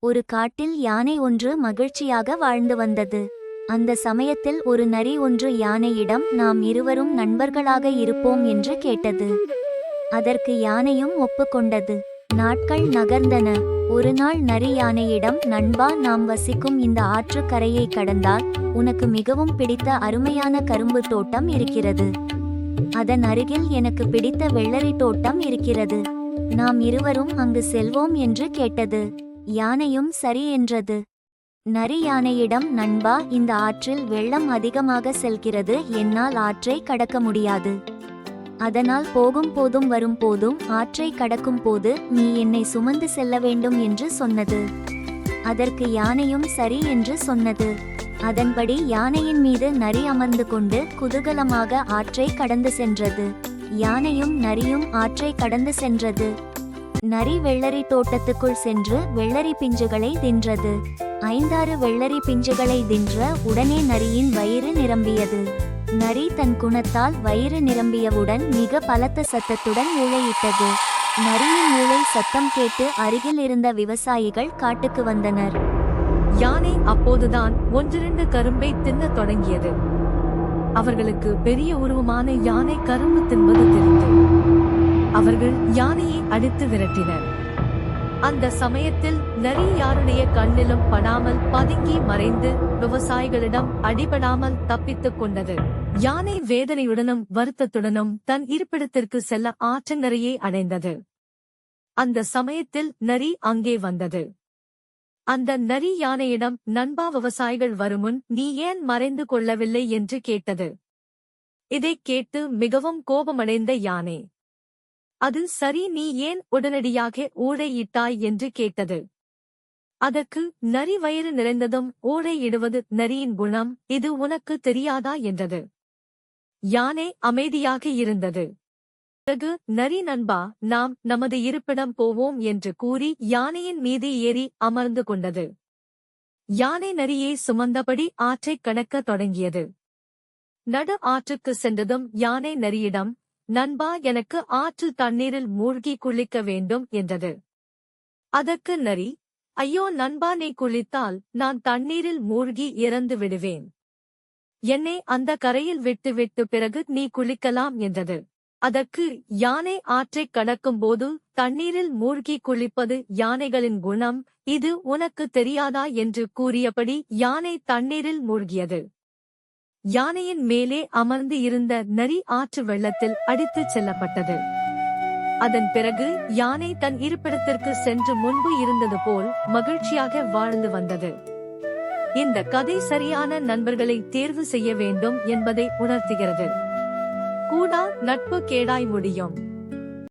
ஒரு காட்டில் யானை ஒன்று மகிழ்ச்சியாக வாழ்ந்து வந்தது. அந்த சமயத்தில் ஒரு நரி ஒன்று யானையிடம் நாம் இருவரும் நண்பர்களாக இருப்போம் என்று கேட்டது. அதற்கு யானையும் ஒப்புக்கொண்டது. நாட்கள் நகர்ந்தன. ஒரு நாள் நரி யானையிடம், நண்பா, நாம் வசிக்கும் இந்த ஆற்று கரையை கடந்தால் உனக்கு மிகவும் பிடித்த அருமையான கரும்பு தோட்டம் இருக்கிறது. அதன் அருகில் எனக்கு பிடித்த வெள்ளரி தோட்டம் இருக்கிறது. நாம் இருவரும் அங்கு செல்வோம் என்று கேட்டது. யானையும் சரி என்றது. நரி யானையிடம், நண்பா, இந்த ஆற்றில் வெள்ளம் அதிகமாக செல்கிறது. என்னால் ஆற்றை கடக்க முடியாது. அதனால் போகும் போதும் வரும் போதும் ஆற்றை கடக்கும் போது நீ என்னை சுமந்து செல்ல வேண்டும் என்று சொன்னது. அதற்கு யானையும் சரி என்று சொன்னது. அதன்படி யானையின் மீது நரி அமர்ந்து கொண்டு குதூகலமாக ஆற்றை கடந்து சென்றது. யானையும் நரியும் ஆற்றை கடந்து சென்றது. நரி வெள்ளரி தோட்டத்துக்குள் சென்று வெள்ளரி பிஞ்சுகளை தின்றது. 5-6 வெள்ளரி பிஞ்சுகளை தின்ற உடனே நரியின் வயிறு நிரம்பியது. நரி தன் குணத்தால் வயிறு நிரம்பியவுடன் மிக பலத்த சத்தத்துடன் ஊளையிட்டது. நரியின் ஊளை சத்தம் கேட்டு அருகில் இருந்த விவசாயிகள் காட்டுக்கு வந்தனர். யானை அப்போதுதான் 1-2 கரும்பை தின்னத் தொடங்கியது. அவர்களுக்கு பெரிய உருவமான யானை கரும்பு தின்பது தெரிந்தது. அவர்கள் யானையை அடித்து விரட்டினர். அந்த சமயத்தில் நரி யாருடைய கண்ணிலும் படாமல் பதுங்கி மறைந்து விவசாயிகளிடம் அடிபடாமல் தப்பித்துக் கொண்டது. யானை வேதனையுடனும் வருத்தத்துடனும் தன் இருப்பிடத்திற்கு செல்ல ஆற்றங்கரையை அடைந்தது. அந்த சமயத்தில் நரி அங்கே வந்தது. அந்த நரி யானையிடம், நண்பா, விவசாயிகள் வருமுன் நீ ஏன் மறைந்து கொள்ளவில்லை என்று கேட்டது. இதைக் கேட்டு மிகவும் கோபமடைந்த யானை, அது சரி, நீ ஏன் உடனடியாக ஊழையிட்டாய் என்று கேட்டது. அதற்கு நரி வயிறு நிறைந்ததும் ஊழையிடுவது நரியின் குணம், இது உனக்கு தெரியாதா என்றது. யானை அமைதியாக இருந்தது. பிறகு நரி, நண்பா, நாம் நமது இருப்பிடம் போவோம் என்று கூறி யானையின் மீது ஏறி அமர்ந்து கொண்டது. யானை நரியை சுமந்தபடி ஆற்றைக் கடக்கத் தொடங்கியது. நடு ஆற்றுக்கு சென்றதும் யானை நரியிடம், நண்பா, எனக்கு ஆற்று தண்ணீரில் மூழ்கி குளிக்க வேண்டும் என்றது. அதற்கு நரி, ஐயோ நண்பா, நீ குளித்தால் நான் தண்ணீரில் மூழ்கி இறந்து விடுவேன். என்னை அந்த கரையில் விட்டு பிறகு நீ குளிக்கலாம் என்றது. அதற்கு யானை, ஆற்றைக் கடக்கும்போது தண்ணீரில் மூழ்கி குளிப்பது யானைகளின் குணம், இது உனக்கு தெரியாதா என்று கூறியபடி யானை தண்ணீரில் மூழ்கியது. யானையின் மேலே அமர்ந்து இருந்த நரி ஆற்று வெள்ளத்தில் அடித்துச் செல்லப்பட்டது. அதன் பிறகு யானை தன் இருப்பிடத்திற்கு சென்று முன்பு இருந்தது போல் மகிழ்ச்சியாக வாழ்ந்து வந்தது. இந்த கதை சரியான நண்பர்களை தேர்வு செய்ய வேண்டும் என்பதை உணர்த்துகிறது. கூடா நட்பு கேடாய் முடியும்.